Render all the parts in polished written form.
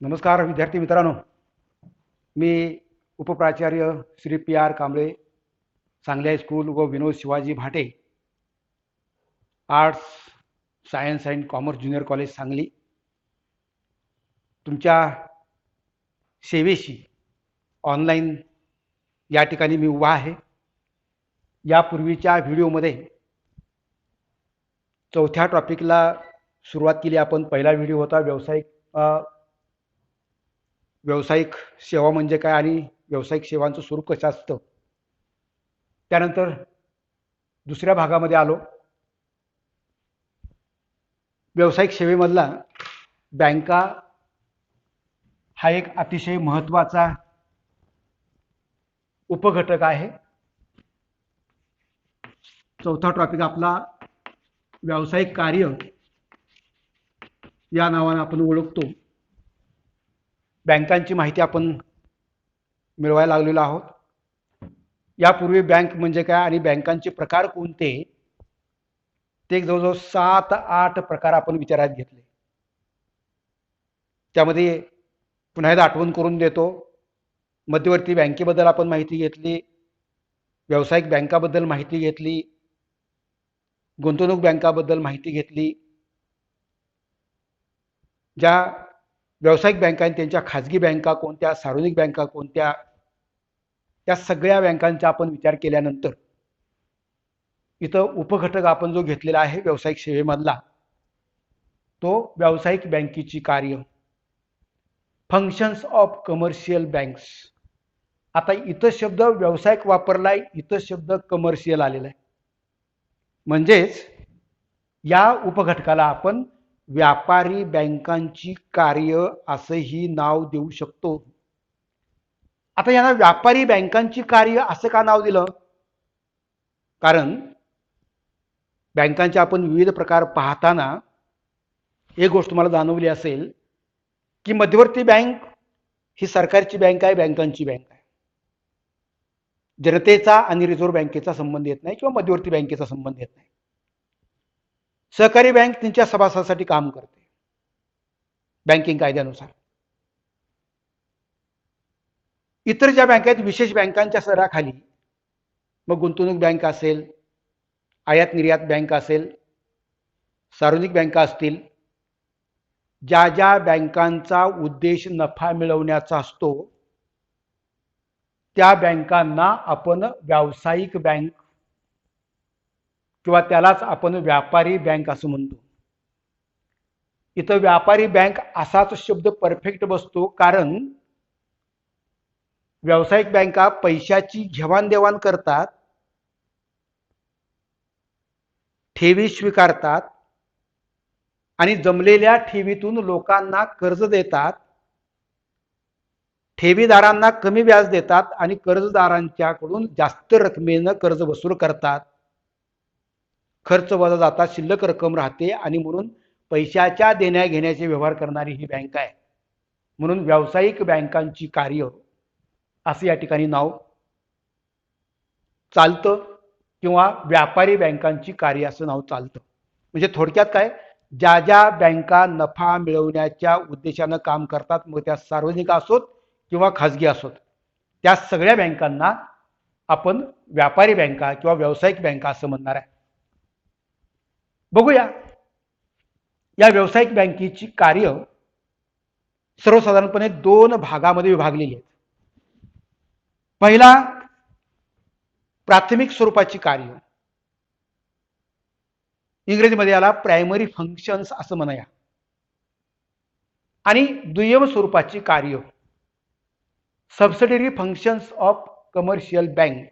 नमस्कार विद्यार्थी मित्रांनो, मी उपप्राचार्य Shri P R Kamble, Sangli high school व Vinod Shivaji Bhate, arts science and commerce junior college Sangli, तुमच्या सेवेशी ऑनलाईन या ठिकाणी मी उभा आहे. यापूर्वीच्या व्हिडिओमध्ये चौथ्या टॉपिकला सुरुवात केली आपण. पहिला व्हिडिओ होता व्यावसायिक सेवा म्हणजे काय आणि व्यावसायिक सेवांचं स्वरूप कसं असतं. त्यानंतर दुसऱ्या भागामध्ये आलो. व्यावसायिक सेवेमधला बँका हा एक अतिशय महत्त्वाचा उपघटक आहे. चौथा टॉपिक आपला व्यावसायिक कार्य या नावाने आपण ओळखतो. बँकांची माहिती आपण मिळवायला लागलेलो आहोत. यापूर्वी बँक म्हणजे काय आणि बँकांचे प्रकार कोणते ते जवळजवळ 7-8 प्रकार आपण विचारात घेतले. त्यामध्ये पुन्हा एकदा आठवण करून देतो. मध्यवर्ती बँकेबद्दल आपण माहिती घेतली, व्यावसायिक बँकाबद्दल माहिती घेतली, गुंतवणूक बँकाबद्दल माहिती घेतली. ज्या व्यावसायिक बँका आहेत त्यांच्या खाजगी बँका कोणत्या, सार्वजनिक बँका कोणत्या, त्या सगळ्या बँकांचा आपण विचार केल्यानंतर इथं उपघटक आपण जो घेतलेला आहे व्यावसायिक सेवेमधला, तो व्यावसायिक बँकेची कार्य, फंक्शन्स ऑफ कमर्शियल बँक्स. आता इथं शब्द व्यावसायिक वापरलाय, इथं शब्द कमर्शियल आलेला आहे. म्हणजेच या उपघटकाला आपण व्यापारी बँकांची कार्य असंही नाव देऊ शकतो. आता यांना व्यापारी बँकांची कार्य असं का नाव दिलं? कारण बँकांचे आपण विविध प्रकार पाहताना एक गोष्ट तुम्हाला जाणवली असेल की मध्यवर्ती बँक ही सरकारची बँक आहे, बँकांची बँक आहे. जनतेचा आणि रिझर्व्ह बँकेचा संबंध येत नाही किंवा मध्यवर्ती बँकेचा संबंध येत नाही. सहकारी बँक त्यांच्या सभासदासाठी काम करते बँकिंग कायद्यानुसार. इतर ज्या बँका आहेत विशेष बँकांच्या सराखाली, मग गुंतवणूक बँक असेल, आयात निर्यात बँक असेल, सार्वजनिक बँका असतील, ज्या ज्या बँकांचा उद्देश नफा मिळवण्याचा असतो त्या बँकांना आपण व्यावसायिक बँक किंवा त्यालाच आपण व्यापारी बँक असं म्हणतो. इथं व्यापारी बँक असाच शब्द परफेक्ट बसतो, कारण व्यावसायिक बँका पैशाची घेवाणदेवाण करतात, ठेवी स्वीकारतात आणि जमलेल्या ठेवीतून लोकांना कर्ज देतात, ठेवीदारांना कमी व्याज देतात आणि कर्जदारांच्याकडून जास्त रकमेनं कर्ज वसूल करतात. खर्च वजा जाता शिल्लक रक्कम राहते आणि म्हणून पैशाच्या देण्या घेण्याचे व्यवहार करणारी ही बँक आहे. म्हणून व्यावसायिक बँकांची कार्य असं या ठिकाणी नाव चालतं किंवा व्यापारी बँकांची कार्य असं नाव चालतं. म्हणजे थोडक्यात काय, ज्या ज्या बँका नफा मिळवण्याच्या उद्देशानं काम करतात, मग त्या सार्वजनिक असोत किंवा खाजगी असोत, त्या सगळ्या बँकांना आपण व्यापारी बँका किंवा व्यावसायिक बँका असं म्हणणार आहे. बघूया या व्यावसायिक बँकेची कार्य सर्वसाधारणपणे 2 भागामध्ये विभागलेली आहेत. पहिला प्राथमिक स्वरूपाची कार्य, इंग्रजीमध्ये याला प्रायमरी फंक्शन्स असं म्हणूया, आणि दुय्यम स्वरूपाची कार्य, subsidiary functions of commercial bank.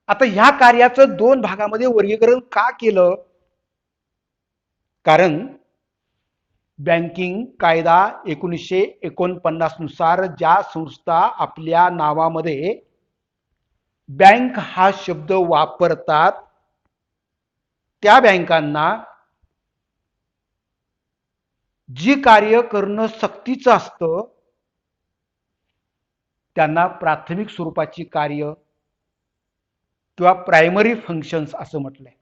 आता ह्या कार्याचं 2 भागामध्ये वर्गीकरण का केलं? कारण बँकिंग कायदा 1949 नुसार ज्या संस्था आपल्या नावामध्ये बँक हा शब्द वापरतात त्या बँकांना जी कार्य करणं सक्तीचं असतं त्यांना प्राथमिक स्वरूपाची कार्य किंवा प्रायमरी फंक्शन्स असं म्हटलंय.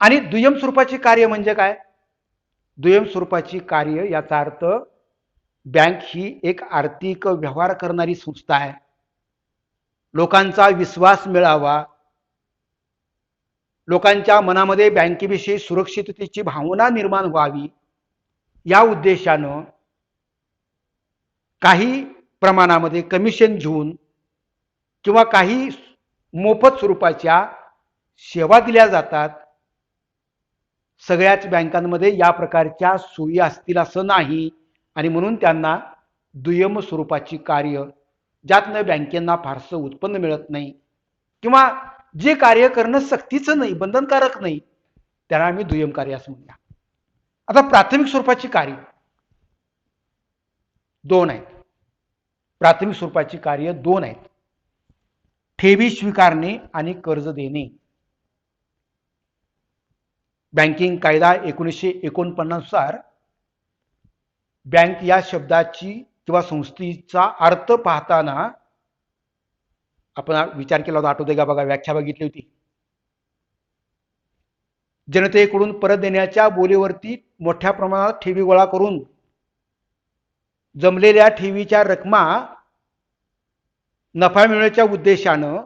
आणि दुय्यम स्वरूपाची कार्य म्हणजे काय? दुय्यम स्वरूपाची कार्य याचा अर्थ बँक ही एक आर्थिक व्यवहार करणारी संस्था आहे. लोकांचा विश्वास मिळावा, लोकांच्या मनामध्ये बँकेविषयी सुरक्षिततेची भावना निर्माण व्हावी या उद्देशानं काही प्रमाणामध्ये कमिशन घेऊन किंवा काही मोफत स्वरूपाच्या सेवा दिल्या जातात. सगळ्याच बँकांमध्ये या प्रकारच्या सोयी असतील असं नाही आणि म्हणून त्यांना दुय्यम स्वरूपाची कार्य ज्यातनं बँकेंना फारसं उत्पन्न मिळत नाही किंवा जे कार्य करणं सक्तीचं नाही, बंधनकारक नाही, त्यांना आम्ही दुय्यम कार्य असं म्हणूया. आता प्राथमिक स्वरूपाची कार्य दोन आहेत. प्राथमिक स्वरूपाची कार्य दोन आहेत. ठेवी स्वीकारणे आणि कर्ज देणे. बँकिंग कायदा 1949 नुसार बँक या शब्दाची किंवा संस्थेचा अर्थ पाहताना आपण विचार केला होता, आठवते का बघा, व्याख्या बघितली होती. जनतेकडून परत देण्याच्या बोलीवरती मोठ्या प्रमाणात ठेवी गोळा करून जमलेल्या ठेवीच्या रकमा नफा मिळवण्याच्या उद्देशानं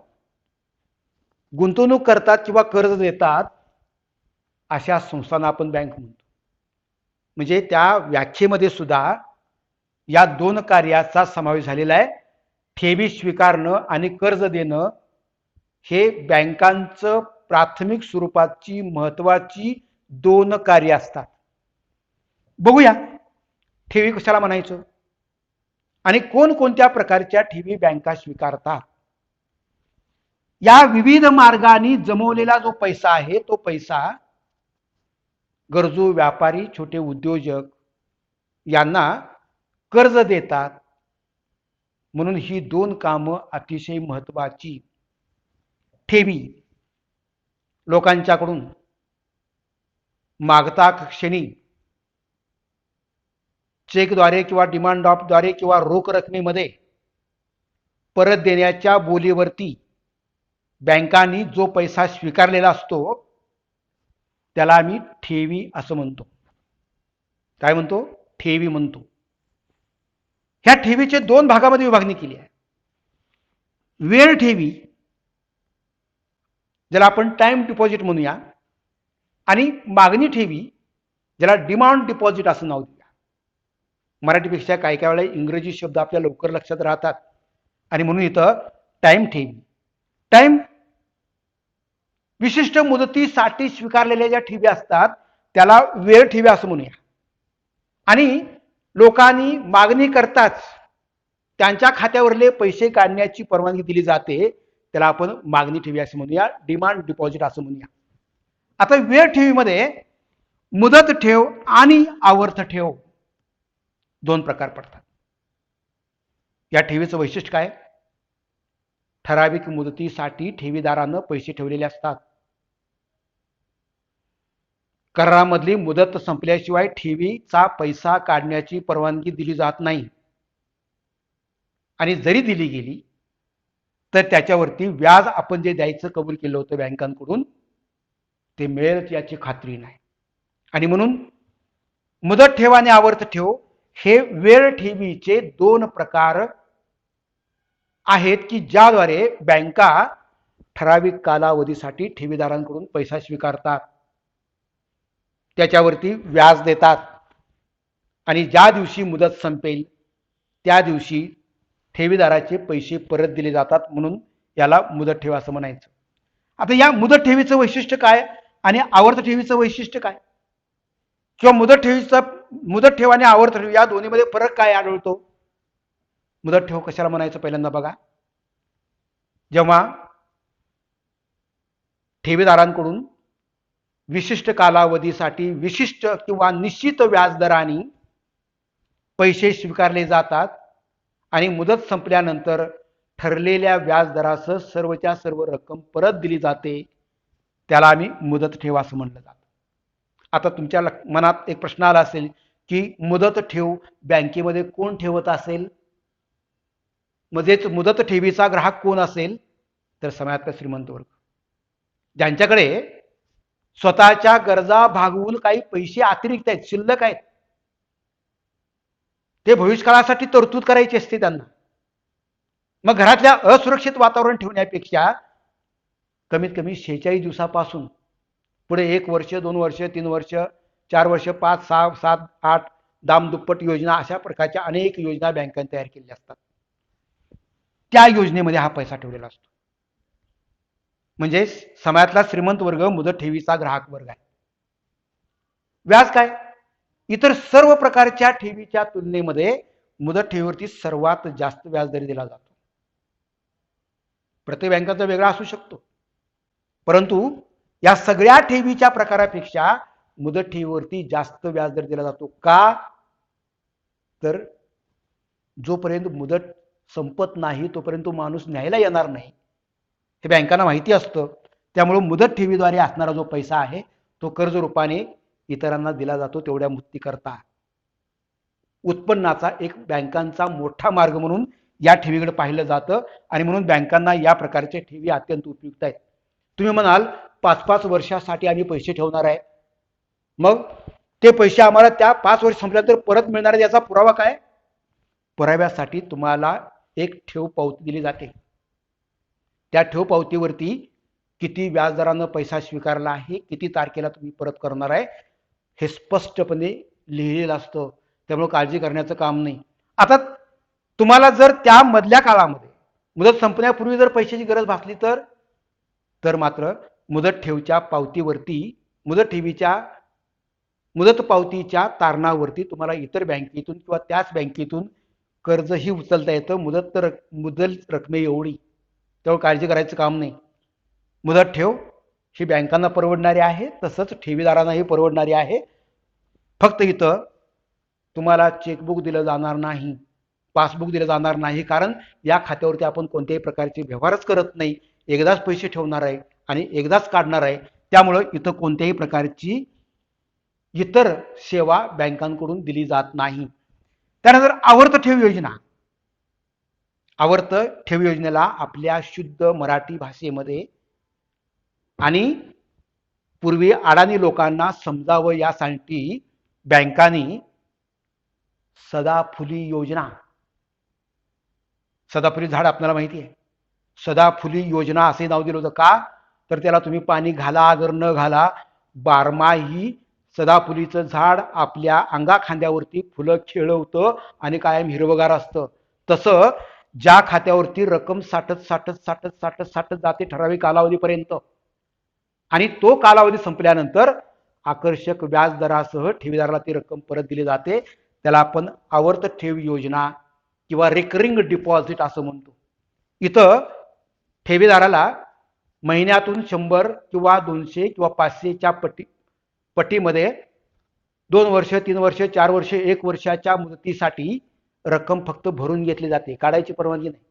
गुंतवणूक करतात किंवा कर्ज देतात, अशा संस्थांना आपण बँक म्हणतो. म्हणजे त्या व्याख्येमध्ये सुद्धा या दोन कार्याचा समावेश झालेला आहे. ठेवी स्वीकारणं आणि कर्ज देणं हे बँकांचं प्राथमिक स्वरूपाची महत्वाची दोन कार्य असतात. बघूया ठेवी कशाला म्हणायचं आणि कोणकोणत्या प्रकारच्या ठेवी बँका स्वीकारतात. या विविध मार्गांनी जमवलेला जो पैसा आहे तो पैसा गरजू व्यापारी, छोटे उद्योजक यांना कर्ज देतात. म्हणून ही दोन कामं अतिशय महत्वाची. ठेवी लोकांच्याकडून मागता क्षणी चेकद्वारे किंवा डिमांड ड्राफ्टद्वारे किंवा रोख रकमेमध्ये परत देण्याच्या बोलीवरती बँकांनी जो पैसा स्वीकारलेला असतो त्याला आम्ही ठेवी असं म्हणतो. काय म्हणतो? ठेवी म्हणतो. ह्या ठेवीचे दोन भागामध्ये विभागणी केली आहे. वेळ ठेवी ज्याला आपण टाइम डिपॉझिट म्हणूया आणि मागणी ठेवी ज्याला डिमांड डिपॉझिट असं नाव देऊया. मराठीपेक्षा काही काही वेळेला इंग्रजी शब्द आपल्या लवकर लक्षात राहतात आणि म्हणून इथं टाइम ठेवी. टाइम विशिष्ट मुदतीसाठी स्वीकारलेल्या ज्या ठेवी असतात त्याला वेळ ठेवी असं म्हणूया. आणि लोकांनी मागणी करताच त्यांच्या खात्यावरले पैसे काढण्याची परवानगी दिली जाते त्याला आपण मागणी ठेवी असं म्हणूया, डिमांड डिपॉझिट असं म्हणूया. आता वेळ ठेवीमध्ये मुदत ठेव आणि आवर्त ठेव दोन प्रकार पडतात. या ठेवीचं वैशिष्ट्य काय? ठराविक मुदतीसाठी ठेवीदारानं पैसे ठेवलेले असतात. करारामधली मुदत संपल्याशिवाय ठेवीचा पैसा काढण्याची परवानगी दिली जात नाही आणि जरी दिली गेली तर त्याच्यावरती व्याज आपण जे द्यायचं कबूल केलं होतं बँकांकडून ते मिळेल याची खात्री नाही. आणि म्हणून मुदत ठेव आणि आवर्त ठेव हे वेळ ठेवीचे दोन प्रकार आहेत की ज्याद्वारे बँका ठराविक कालावधीसाठी ठेवीदारांकडून पैसा स्वीकारतात, त्याच्यावरती व्याज देतात आणि ज्या दिवशी मुदत संपेल त्या दिवशी ठेवीदाराचे पैसे परत दिले जातात. म्हणून याला मुदत ठेव असं म्हणायचं. आता या मुदत ठेवीचं वैशिष्ट्य काय आणि आवर्त ठेवीचं वैशिष्ट्य काय किंवा मुदत ठेव आणि आवर्त ठेव या दोन्हीमध्ये फरक काय आढळतो? मुदत ठेव कशाला म्हणायचं पहिल्यांदा बघा. जेव्हा ठेवीदारांकडून विशिष्ट कालावधीसाठी विशिष्ट किंवा निश्चित व्याजदराने पैसे स्वीकारले जातात आणि मुदत संपल्यानंतर ठरलेल्या व्याजदरासह सर्वच्या सर्व रक्कम परत दिली जाते त्याला आम्ही मुदत ठेव असं म्हणलं जातं. आता तुमच्या मनात एक प्रश्न आला असेल की मुदत ठेव बँकेमध्ये कोण ठेवत असेल? म्हणजेच मुदत ठेवीचा ग्राहक कोण असेल? तर समाजातला श्रीमंत वर्ग, ज्यांच्याकडे स्वतःच्या गरजा भागवून काही पैसे अतिरिक्त आहेत, शिल्लक आहेत, ते भविष्यकाळासाठी तरतूद करायची असते त्यांना. मग घरातल्या असुरक्षित वातावरण ठेवण्यापेक्षा कमीत कमी 46 दिवसापासून पुढे 1 वर्ष, 2 वर्ष, 3 वर्ष, 4 वर्ष, 5, 6, 7, 8 दामदुप्पट योजना, अशा प्रकारच्या अनेक योजना बँकांनी तयार केलेल्या असतात. त्या योजनेमध्ये हा पैसा ठेवलेला असतो. म्हणजे समाजातला श्रीमंत वर्ग मुदत ठेवीचा ग्राहक वर्ग आहे. व्याज काय? इतर सर्व प्रकारच्या ठेवीच्या तुलनेमध्ये मुदत ठेवीवरती सर्वात जास्त व्याजदर दिला जातो. प्रत्येक बँकाचा वेगळा असू शकतो, परंतु या सगळ्या ठेवीच्या प्रकारापेक्षा मुदत ठेवीवरती जास्त व्याजदर दिला जातो. का? तर जोपर्यंत मुदत संपत नाही तोपर्यंत माणूस न्यायला येणार नाही, हे बँकांना माहिती असतं. त्यामुळे मुदत ठेवीद्वारे असणारा जो पैसा आहे तो कर्ज रूपाने इतरांना दिला जातो, तेवढ्या मुक्तीकरता. उत्पन्नाचा एक बँकांचा मोठा मार्ग म्हणून या ठेवीकडे पाहिलं जातं आणि म्हणून बँकांना या प्रकारच्या ठेवी अत्यंत उपयुक्त आहेत. तुम्ही म्हणाल 5-5 वर्षासाठी आम्ही पैसे ठेवणार आहे, मग ते पैसे आम्हाला त्या 5 वर्ष संपल्यानंतर परत मिळणार आहे, याचा पुरावा काय? पुराव्यासाठी तुम्हाला एक ठेव पावती दिली जाते. त्या ठेव पावतीवरती किती व्याजदरानं पैसा स्वीकारला आहे, किती तारखेला तुम्ही परत करणार आहे, हे स्पष्टपणे लिहिलेलं असतं. त्यामुळे काळजी करण्याचं काम नाही. आता तुम्हाला जर त्या मधल्या काळामध्ये मुदत संपण्यापूर्वी जर पैशाची गरज भासली तर मात्र मुदत ठेवीच्या पावतीवरती, मुदत ठेवीच्या मुदत पावतीच्या तारणावरती तुम्हाला इतर बँकेतून किंवा त्याच बँकेतून कर्जही उचलता येतं, मुदत रकमे एवढी. त्यामुळे काळजी करायचं काम नाही. मुदत ठेव ही बँकांना परवडणारी आहे, तसंच ठेवीदारांनाही परवडणारी आहे. फक्त इथं तुम्हाला चेकबुक दिलं जाणार नाही, पासबुक दिलं जाणार नाही, कारण या खात्यावरती आपण कोणत्याही प्रकारचे व्यवहारच करत नाही. एकदाच पैसे ठेवणार आहे आणि एकदाच काढणार आहे. त्यामुळं इथं कोणत्याही प्रकारची इतर सेवा बँकांकडून दिली जात नाही. त्यानंतर आवर्त ठेव योजना. आवर्त ठेव योजनेला आपल्या शुद्ध मराठी भाषेमध्ये आणि पूर्वी अडाणी लोकांना समजावं यासाठी बँकांनी सदाफुली योजना, सदाफुली झाड आपल्याला माहिती आहे, सदाफुली योजना असे नाव दिलं होतं. का? तर त्याला तुम्ही पाणी घाला अगर न घाला, बारमाही सदाफुलीचं झाड आपल्या अंगाखांद्यावरती फुलं खेळवतं आणि कायम हिरवगार असतं. तसं ज्या खात्यावरती रक्कम साठत जाते ठराविक कालावधीपर्यंत, आणि तो कालावधी संपल्यानंतर आकर्षक व्याज दरासह ठेवीदाराला ती रक्कम परत दिली जाते. त्याला आपण आवर्त ठेव योजना किंवा रिकरिंग डिपॉझिट असं म्हणतो. इथं ठेवीदाराला महिन्यातून 100 किंवा 200 किंवा 500च्या पट्टीमध्ये 2 वर्ष, 3 वर्ष, 4 वर्ष, 1 वर्षाच्या मुदतीसाठी रक्कम फक्त भरून घेतली जाते. काढायची परवानगी नाही,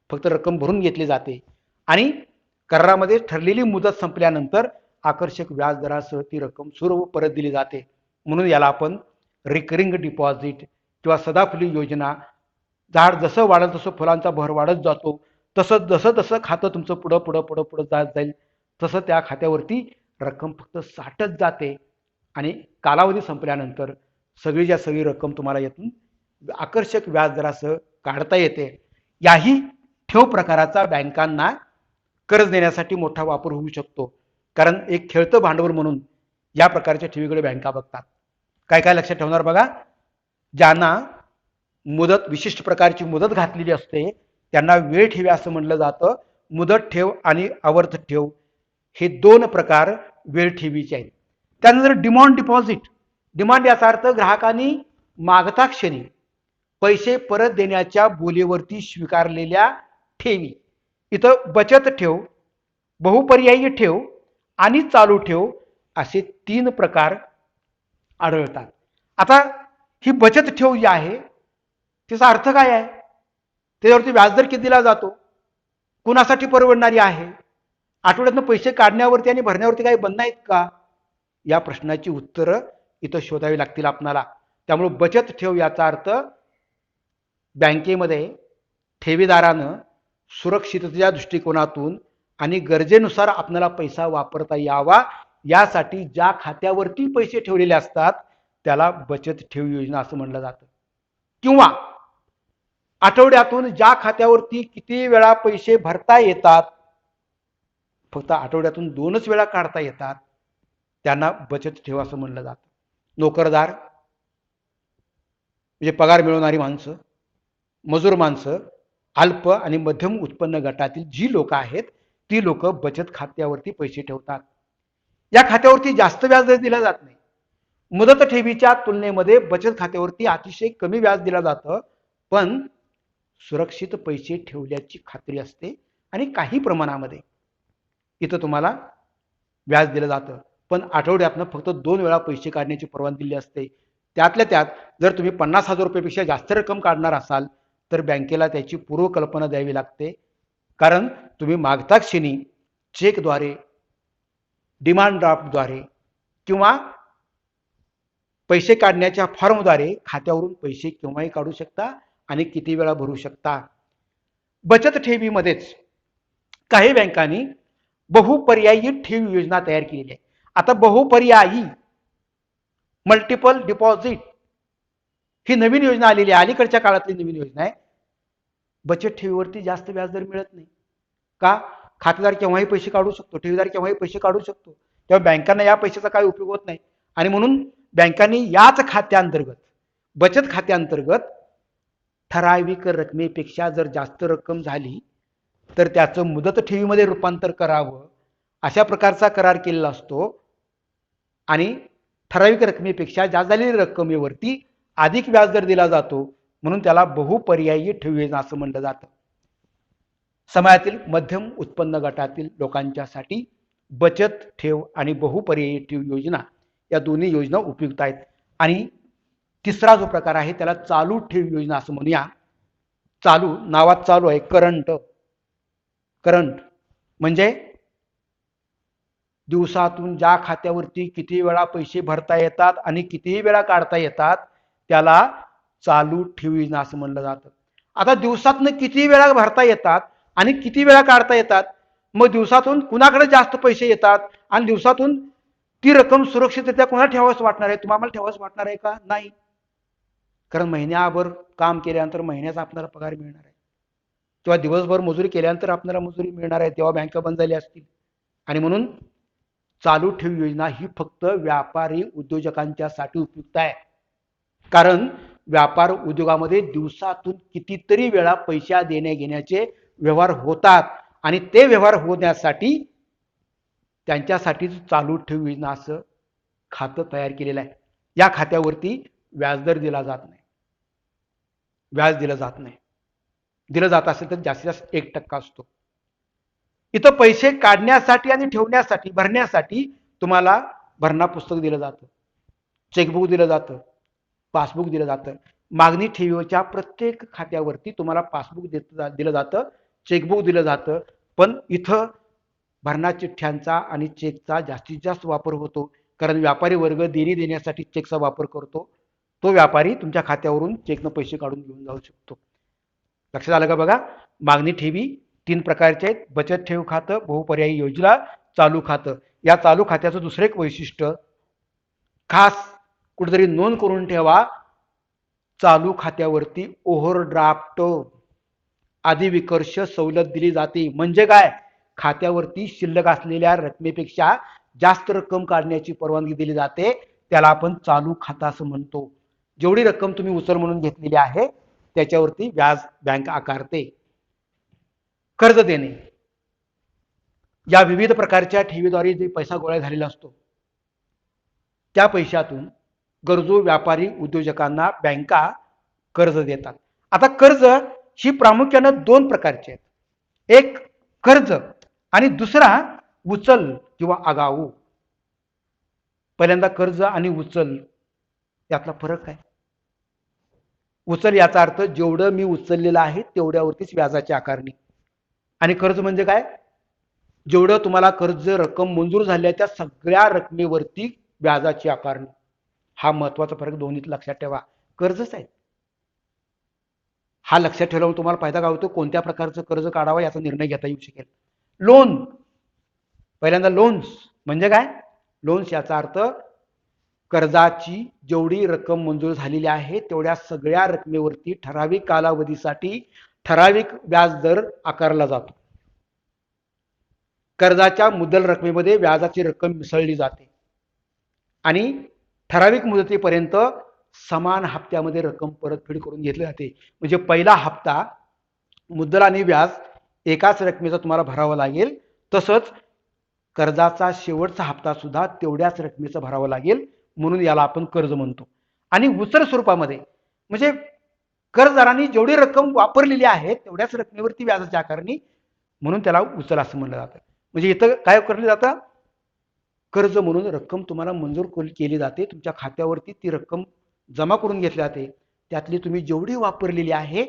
फक्त रक्कम भरून घेतली जाते आणि करारामध्ये ठरलेली मुदत संपल्यानंतर आकर्षक व्याज दरासह ती रक्कम सर्व परत दिली जाते. म्हणून याला आपण रिकरिंग डिपॉझिट किंवा सदाफुली योजना. झाड जसं वाढेल तसं फुलांचा भर वाढत जातो, तसं जसं खातं तुमचं पुढं जात जाईल तसं त्या खात्यावरती रक्कम फक्त साठत जाते आणि कालावधी संपल्यानंतर सगळीच्या सगळी रक्कम तुम्हाला यातून आकर्षक व्याज दरासह काढता येते. याही ठेव प्रकाराचा बँकांना कर्ज देण्यासाठी मोठा वापर होऊ शकतो, कारण एक खेळतं भांडवल म्हणून या प्रकारच्या ठेवीकडे बँका बघतात. काय काय लक्षात ठेवणार बघा. ज्यांना मुदत, विशिष्ट प्रकारची मुदत घातलेली असते त्यांना वेळ ठेवी असं म्हणलं जातं. मुदत ठेव आणि आवर्त ठेव हे 2 प्रकार वेळ ठेवीचे आहेत. त्यानंतर डिमांड डिपॉझिट. डिमांड याचा अर्थ ग्राहकांनी मागता क्षणी पैसे परत देण्याच्या बोलीवरती स्वीकारलेल्या ठेवी. इथं बचत ठेव, बहुपर्यायी ठेव आणि चालू ठेव असे 3 प्रकार आढळतात. आता ही बचत ठेव जी आहे तिचा अर्थ काय आहे, त्याच्यावरती व्याजदर किती दिला जातो, कुणासाठी परवडणारी आहे, आठवड्यातनं पैसे काढण्यावरती आणि भरण्यावरती काही बंधन आहेत का, या प्रश्नाची उत्तरं इथं शोधावी लागतील आपणाला. त्यामुळे बचत ठेव याचा अर्थ बँकेमध्ये ठेवीदारानं सुरक्षिततेच्या दृष्टिकोनातून आणि गरजेनुसार आपल्याला पैसा वापरता यावा यासाठी ज्या खात्यावरती पैसे ठेवलेले असतात त्याला बचत ठेव योजना असं म्हणलं जातं. किंवा आठवड्यातून ज्या खात्यावरती किती वेळा पैसे भरता येतात, फक्त आठवड्यातून 2च वेळा काढता येतात, त्यांना बचत ठेव असं म्हणलं जातं. नोकरदार म्हणजे पगार मिळवणारी माणसं, मजूर माणसं, अल्प आणि मध्यम उत्पन्न गटातील जी लोक आहेत ती लोक बचत खात्यावरती पैसे ठेवतात. या खात्यावरती जास्त व्याज दिला जात नाही. मुदत ठेवीच्या तुलनेमध्ये बचत खात्यावरती अतिशय कमी व्याज दिलं जातं, पण सुरक्षित पैसे ठेवल्याची खात्री असते आणि काही प्रमाणामध्ये इथं तुम्हाला व्याज दिलं जातं. पण आठवड्यातनं फक्त 2 वेळा पैसे काढण्याची परवानगी दिली असते. त्यातल्या त्यात जर तुम्ही 50,000 रुपयापेक्षा जास्त रक्कम काढणार असाल तर बँकेला त्याची पूर्वकल्पना द्यावी लागते. कारण तुम्ही मागता क्षणी चेकद्वारे, डिमांड ड्राफ्टद्वारे किंवा पैसे काढण्याच्या फॉर्मद्वारे खात्यावरून पैसे केव्हाही काढू शकता आणि किती वेळा भरू शकता. बचत ठेवीमध्येच काही बँकांनी बहुपर्यायी ठेव योजना तयार केलेली आहे. आता बहुपर्यायी मल्टिपल डिपॉझिट ही नवीन योजना आलेली आहे, अलीकडच्या काळातली नवीन योजना आहे. बचत ठेवीवरती जास्त व्याजदर मिळत नाही. का? खातेदार केव्हाही पैसे काढू शकतो, ठेवीदार केव्हाही पैसे काढू शकतो. तेव्हा बँकांना या पैशाचा काही उपयोग होत नाही आणि म्हणून बँकांनी याच खात्यांतर्गत, बचत खात्यांतर्गत ठराविक रकमेपेक्षा जर जास्त रक्कम झाली तर त्याचं मुदत ठेवीमध्ये रूपांतर करावं अशा प्रकारचा करार केलेला असतो आणि ठराविक रकमेपेक्षा जास्त झालेल्या रक्कमेवरती अधिक व्याजदर दिला जातो, म्हणून त्याला बहुपर्यायी ठेव योजना असं म्हणलं जातं. समाजातील मध्यम उत्पन्न गटातील लोकांच्यासाठी बचत ठेव आणि बहुपर्यायी ठेव योजना या दोन्ही योजना उपयुक्त आहेत. आणि तिसरा जो प्रकार आहे त्याला चालू ठेव योजना असं म्हणूया. चालू नावात चालू आहे, करंट. करंट म्हणजे दिवसातून ज्या खात्यावरती किती वेळा पैसे भरता येतात आणि कितीही वेळा काढता येतात त्याला चालू ठेव योजना असं म्हणलं जातं. आता दिवसातून किती वेळा भरता येतात आणि किती वेळा काढता येतात, मग दिवसातून कुणाकडे जास्त पैसे येतात आणि दिवसातून ती रक्कम सुरक्षितरित्या कोणाला ठेवावंच वाटणार आहे? तुम्हाला ठेवावंच वाटणार आहे का? नाही. कारण महिन्याभर काम केल्यानंतर महिन्याचा आपल्याला पगार मिळणार आहे किंवा दिवसभर मजुरी केल्यानंतर आपल्याला मजुरी मिळणार आहे, तेव्हा बँका बंद झाल्या असतील. आणि म्हणून चालू ठेव योजना ही फक्त व्यापारी उद्योजकांच्यासाठी उपयुक्त आहे. कारण व्यापार उद्योगामध्ये दिवसातून कितीतरी वेळा पैसा देण्या घेण्याचे व्यवहार होतात आणि ते व्यवहार होण्यासाठी त्यांच्यासाठी चालू ठेव योजना असं खातं तयार केलेलं आहे. या खात्यावरती व्याजदर दिला जात नाही, व्याज दिलं जात नाही. दिलं जात असेल तर जास्तीत जास्त 1% असतो. इथं पैसे काढण्यासाठी आणि ठेवण्यासाठी, भरण्यासाठी तुम्हाला भरणा पुस्तक दिलं जातं, चेकबुक दिलं जातं, पासबुक दिलं जातं. मागणी ठेवीच्या प्रत्येक खात्यावरती तुम्हाला पासबुक दिलं जातं, चेकबुक दिलं जातं. पण इथं भरणा चिठ्ठ्यांचा आणि चेकचा जास्तीत जास्त वापर होतो, कारण व्यापारी वर्ग देणी देण्यासाठी चेकचा वापर करतो. तो व्यापारी तुमच्या खात्यावरून चेकनं पैसे काढून घेऊन जाऊ शकतो. लक्षात आलं का? बघा, मागणी ठेवी 3 प्रकारचे आहेत: बचत ठेव खातं, बहुपर्यायी योजना, चालू खातं. या चालू खात्याचं दुसरं एक वैशिष्ट्य खास कुठेतरी नोंद करून ठेवा, चालू खात्यावरती ओव्हरड्राफ्ट अधिविकर्ष सवलत दिली जाते. म्हणजे काय? खात्यावरती शिल्लक असलेल्या रकमेपेक्षा जास्त रक्कम काढण्याची परवानगी दिली जाते. त्याला आपण चालू खातं असं म्हणतो. जेवढी रक्कम तुम्ही उचल म्हणून घेतलेली आहे त्याच्यावरती व्याज बँक आकारते. कर्ज देणे, या विविध प्रकारच्या ठेवीद्वारे जे पैसा गोळा झालेला असतो त्या पैशातून गरजू व्यापारी उद्योजकांना बँका कर्ज देतात. आता कर्ज ही प्रामुख्याने 2 प्रकारचे आहेत. एक कर्ज आणि दुसरा उचल किंवा आगाऊ. पहिल्यांदा कर्ज आणि उचल यातला फरक काय? उचल याचा अर्थ जेवढं मी उचललेलं आहे तेवढ्यावरतीच व्याजाची आकारणी. आणि कर्ज म्हणजे काय? जेवढं तुम्हाला कर्ज रक्कम मंजूर झाली आहे त्या सगळ्या रकमेवरती व्याजाची आकारणी. हा महत्वाचा फरक दोन्हीत लक्षात ठेवा. कर्जच आहे. हा लक्षात ठेवल्यावर तुम्हाला फायदा काय होतो? कोणत्या प्रकारचं कर्ज काढावं याचा निर्णय घेता येऊ शकेल. लोन, पहिल्यांदा लोन्स म्हणजे काय? लोन्स याचा अर्थ कर्जाची जेवढी रक्कम मंजूर झालेली आहे तेवढ्या सगळ्या रकमेवरती ठराविक कालावधीसाठी ठराविक व्याज दर आकारला जातो. कर्जाच्या मुद्दल रकमेमध्ये व्याजाची रक्कम मिसळली जाते आणि ठराविक मुदतीपर्यंत समान हप्त्यामध्ये रक्कम परतफेड करून घेतली जाते. म्हणजे पहिला हप्ता मुद्दल आणि व्याज एकाच रकमेचा तुम्हाला भरावा लागेल, तसंच कर्जाचा शेवटचा हप्ता सुद्धा तेवढ्याच रकमेचा भरावा लागेल, म्हणून याला आपण कर्ज म्हणतो. आणि उचल स्वरूपामध्ये म्हणजे कर्जदारांनी जेवढी रक्कम वापरलेली आहे तेवढ्याच रकमेवरती व्याजाची आकारणी, म्हणून त्याला उचल असं म्हणलं जातं. म्हणजे इथं काय करले जातं, कर्ज म्हणून रक्कम तुम्हाला मंजूर केली जाते, तुमच्या खात्यावरती ती रक्कम जमा करून घेतली जाते, त्यातली तुम्ही जेवढी वापरलेली आहे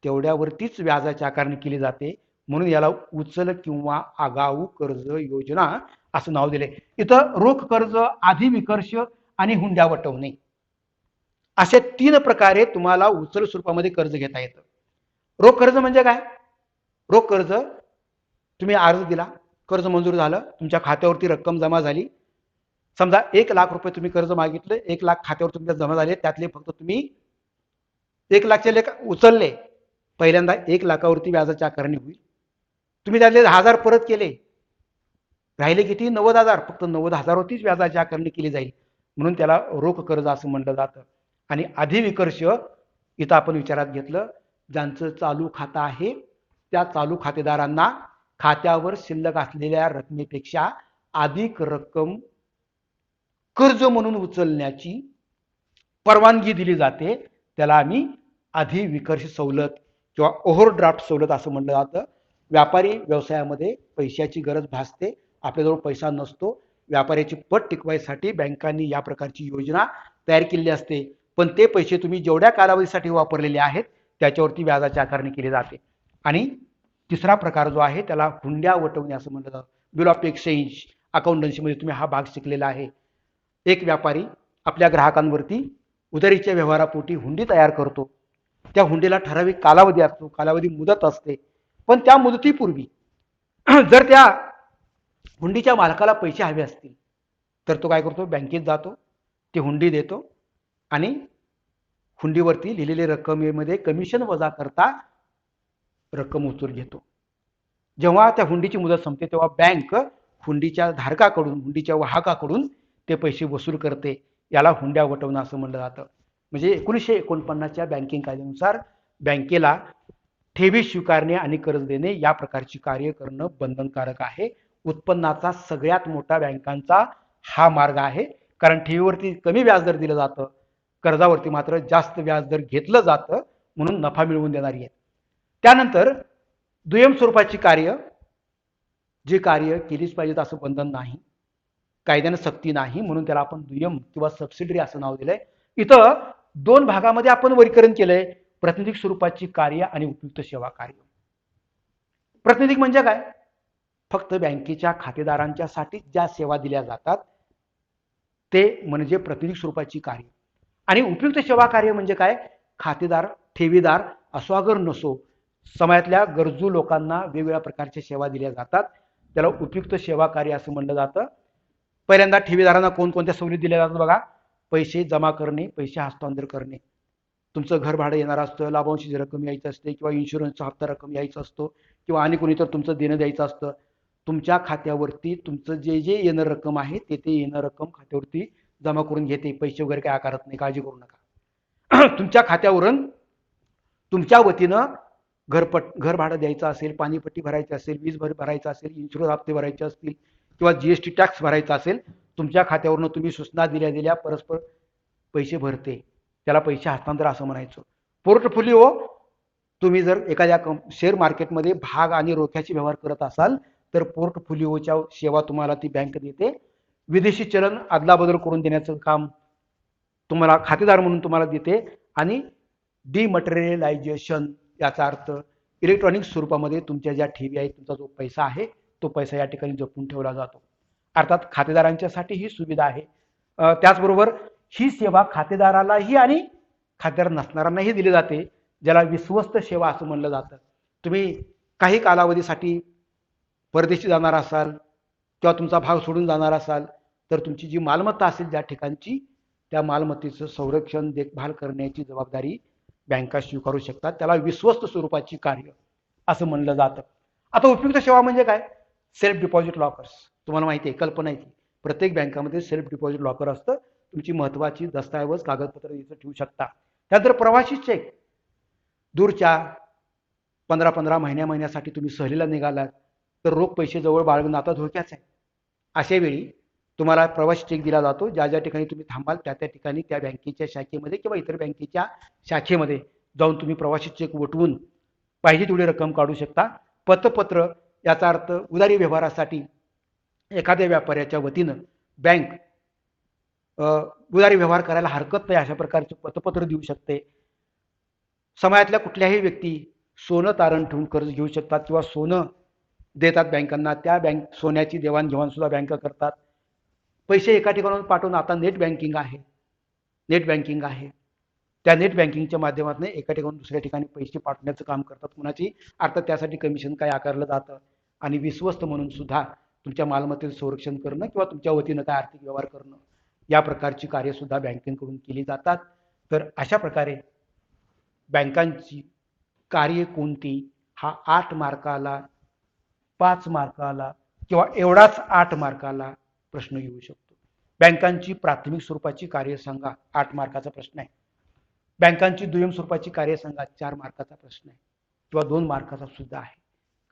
तेवढ्यावरतीच व्याजाची आकारणी केली जाते, म्हणून याला उचल किंवा आगाऊ कर्ज योजना असं नाव दिले. इथं रोख कर्ज, आधी विकर्ष आणि हुंड्या वटवणे असे 3 प्रकारे तुम्हाला उचल स्वरूपामध्ये कर्ज घेता येतं. रोख कर्ज म्हणजे काय? रोख कर्ज तुम्ही अर्ज दिला, कर्ज मंजूर झालं, तुमच्या खात्यावरती रक्कम जमा झाली, समजा 1,00,000 रुपये तुम्ही कर्ज मागितलं, 1,00,000 खात्यावर तुमच्या जमा झाले, त्यातले फक्त तुम्ही 1,00,000चे लेख उचलले, पहिल्यांदा 1,00,000वरती व्याजाची आकारणी होईल. तुम्ही त्यातले 1000 परत केले, राहिले किती? 90,000. फक्त 90,000वरतीच व्याजाची आकारणी केली जाईल, म्हणून त्याला रोख कर्ज असं म्हटलं जातं. आणि अधिविकर्ष इथं आपण विचारात घेतलं, ज्यांचं चालू खातं आहे त्या चालू खातेदारांना खात्यावर शिल्लक असलेल्या रकमेपेक्षा अधिक रक्कम कर्ज म्हणून उचलण्याची परवानगी दिली जाते, त्याला आम्ही अधिविकर्ष सवलत किंवा ओव्हरड्राफ्ट सवलत असं म्हणलं जातं. व्यापारी व्यवसायामध्ये पैशाची गरज भासते, आपल्याजवळ पैसा नसतो, व्यापाऱ्याची पत टिकवायसाठी बँकांनी या प्रकारची योजना तयार केलेली असते, पण ते पैसे तुम्ही जेवढ्या कालावधीसाठी वापरलेले आहेत त्याच्यावरती व्याजाची आकारणी केली जाते. आणि तिसरा प्रकार जो आहे त्याला हुंड्या वटवणे असं म्हणलं जातं. बिल ऑफ एक्सचेंज अकाउंटन्सीमध्ये तुम्ही हा भाग शिकलेला आहे. एक व्यापारी आपल्या ग्राहकांवरती उधारीच्या व्यवहारापोटी हुंडी तयार करतो, त्या हुंडीला ठराविक कालावधी असतो, कालावधी मुदत असते, पण त्या मुदतीपूर्वी जर त्या हुंडीच्या मालकाला पैसे हवे असतील तर तो काय करतो, बँकेत जातो, ती हुंडी देतो आणि हुंडीवरती लिहिलेली रक्कमेमध्ये कमिशन वजा करता रक्कम उचलून घेतो. जेव्हा त्या हुंडीची मुदत संपते तेव्हा बँक हुंडीच्या धारकाकडून, हुंडीच्या वाहकाकडून ते पैसे वसूल करते, याला हुंड्या वटवणं असं म्हणलं जातं. म्हणजे 1949च्या बँकिंग कायद्यानुसार बँकेला ठेवी स्वीकारणे आणि कर्ज देणे या प्रकारची कार्य करणं बंधनकारक आहे. उत्पन्नाचा सगळ्यात मोठा बँकांचा हा मार्ग आहे, कारण ठेवीवरती कमी व्याजदर दिलं जातं, कर्जावरती मात्र जास्त व्याजदर घेतलं जातं, म्हणून नफा मिळवून देणारी आहे. त्यानंतर दुय्यम स्वरूपाची कार्य, जे कार्य केलीच पाहिजेत असं बंधन नाही, कायद्यानं सक्ती नाही, म्हणून त्याला आपण दुय्यम किंवा सबसिडरी असं नाव दिलंय. इथं 2 भागामध्ये आपण वर्गीकरण केलंय, प्रातिनिधिक स्वरूपाची कार्य आणि उपयुक्त सेवा कार्य. प्रातिनिधिक म्हणजे काय? फक्त बँकेच्या खातेदारांच्यासाठी ज्या सेवा दिल्या जातात ते म्हणजे प्रातिनिधिक स्वरूपाची कार्य. आणि उपयुक्त सेवा कार्य म्हणजे काय? खातेदार, ठेवीदार असो अगर नसो, समाजातल्या गरजू लोकांना वेगवेगळ्या प्रकारच्या सेवा दिल्या जातात, त्याला उपयुक्त सेवा कार्य असं म्हणलं जातं. पहिल्यांदा ठेवीदारांना कोणकोणत्या सवलती दिल्या जातात बघा. पैसे जमा करणे, पैसे हस्तांतर करणे, तुमचं घर भाडं येणार असतं, लाभांशाची रक्कम यायची असते, किंवा इन्शुरन्सचा हप्ता रक्कम यायचा असतो, किंवा आणि कोणी तर तुमचं देणं द्यायचं असतं, तुमच्या खात्यावरती तुमचं जे जे येणं रक्कम आहे ते येणं रक्कम खात्यावरती जमा करून घेते, पैसे वगैरे काय आकारत नाही, काळजी करू नका. तुमच्या खात्यावरून तुमच्या वतीनं घर भाडं द्यायचं असेल, पाणीपट्टी भरायची असेल, वीज भरायचं असेल, इन्शुरन्स हप्ते भरायचे असतील, किंवा जीएसटी टॅक्स भरायचा असेल, तुमच्या खात्यावरून तुम्ही सूचना दिल्या परस्पर पैसे भरते, त्याला पैसे हस्तांतर असं म्हणायचं. पोर्टफोलिओ, तुम्ही जर एखाद्या शेअर मार्केटमध्ये भाग आणि रोख्याचे व्यवहार करत असाल तर पोर्टफोलिओच्या सेवा तुम्हाला ती बँक देते. विदेशी चलन अदलाबदल करून देण्याचं काम तुम्हाला खातेदार म्हणून तुम्हाला देते. आणि डिमटेरियलायझेशन याचा अर्थ इलेक्ट्रॉनिक स्वरूपामध्ये तुमच्या ज्या ठेवी आहेत, तुमचा जो पैसा आहे तो पैसा या ठिकाणी जपून ठेवला जातो. अर्थात खातेदारांच्यासाठी ही सुविधा आहे. त्याचबरोबर ही सेवा खातेदारालाही आणि खातेदार नसणाऱ्यांनाही दिली जाते, ज्याला विश्वस्त सेवा असं म्हणलं जातं. तुम्ही काही कालावधीसाठी परदेशी जाणार असाल किंवा तुमचा भाग सोडून जाणार असाल तर तुमची जी मालमत्ता असेल ज्या ठिकाणची, त्या मालमत्तेचं संरक्षण देखभाल करण्याची जबाबदारी बँका स्वीकारू शकतात. त्याला विश्वस्त स्वरूपाची कार्य असं म्हणलं जातं. आता उपयुक्त सेवा म्हणजे काय? Self deposit lockers. तुम्हाला माहिती आहे, कल्पना आहे की प्रत्येक बँकामध्ये सेल्फ डिपॉझिट लॉकर असतं. तुमची महत्वाची दस्तऐवज कागदपत्र इथं ठेवू शकता. त्यानंतर प्रवासी चेक. दूरच्या 15-15 महिन्यासाठी तुम्ही सहलीला निघालात तर रोख पैसे जवळ बाळगणं आता धोक्याच आहे. अशा वेळी तुम्हाला प्रवासी चेक दिला जातो. ज्या ज्या ठिकाणी तुम्ही थांबाल त्या त्या ठिकाणी त्या बँकेच्या शाखेमध्ये किंवा इतर बँकेच्या शाखेमध्ये जाऊन तुम्ही प्रवासी चेक वटवून पाहिजे तेवढी रक्कम काढू शकता. पतपत्र, याचा अर्थ उधारी व्यवहारासाठी एखाद्या व्यापाऱ्याच्या वतीनं बँक उधारी व्यवहार करायला हरकत नाही अशा प्रकारचे पतपत्र देऊ शकते. समाजातल्या कुठल्याही व्यक्ती सोनं तारण ठेवून कर्ज घेऊ शकतात किंवा सोनं देतात बँकांना. त्या बँक सोन्याची देवाणघेवाण सुद्धा बँका करतात. पैसे एका ठिकाणाहून पाठवून आता नेट बँकिंग आहे. नेट बँकिंग आहे. त्या नेट बँकिंगच्या माध्यमातून एका ठिकाणून दुसऱ्या ठिकाणी पैसे पाठवण्याचं काम करतात. कुणाची अर्थात त्यासाठी कमिशन काय आकारलं जातं आणि विश्वस्त म्हणून सुद्धा तुमच्या मालमत्तेचं संरक्षण करणं किंवा तुमच्या वतीनं काय आर्थिक व्यवहार करणं या प्रकारची कार्य सुद्धा बँकेकडून केली जातात. तर अशा प्रकारे बँकांची कार्य कोणती हा 8 मार्काला, 5 मार्काला किंवा एवढाच 8 मार्काला प्रश्न येऊ शकतो. बँकांची प्राथमिक स्वरूपाची कार्य सांगा, 8 मार्काचा प्रश्न आहे. बँकांची दुय्यम स्वरूपाची कार्य सांगा, 4 मार्काचा प्रश्न आहे किंवा 2 मार्काचा सुद्धा आहे.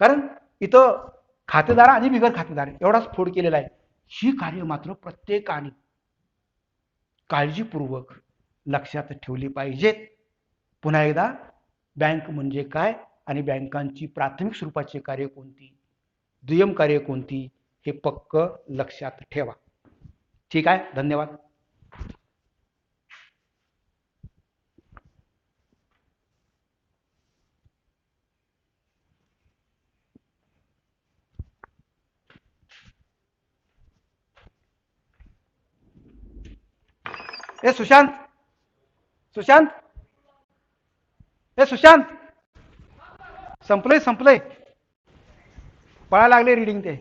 कारण इथं खातेदार आणि बिगर खातेदार एवढाच फोड केलेला आहे. ही कार्य मात्र प्रत्येकाने काळजीपूर्वक लक्षात ठेवली पाहिजेत. पुन्हा एकदा, बँक म्हणजे काय आणि बँकांची प्राथमिक स्वरूपाची कार्य कोणती, दुय्यम कार्य कोणती हे पक्क लक्षात ठेवा. ठीक आहे, धन्यवाद. ए सुशांत, सुशांत, ए सुशांत, संपलंय संपलंय, पळायला लागले रीडिंग ते.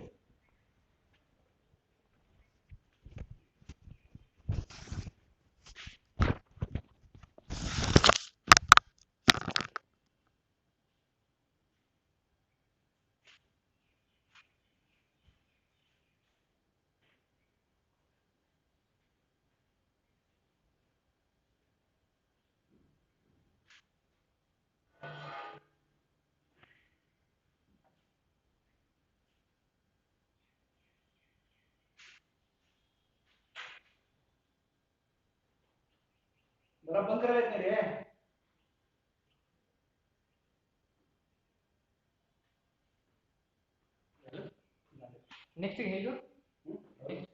जरा बंद करायला येत नाही रे. नेक्स्ट घे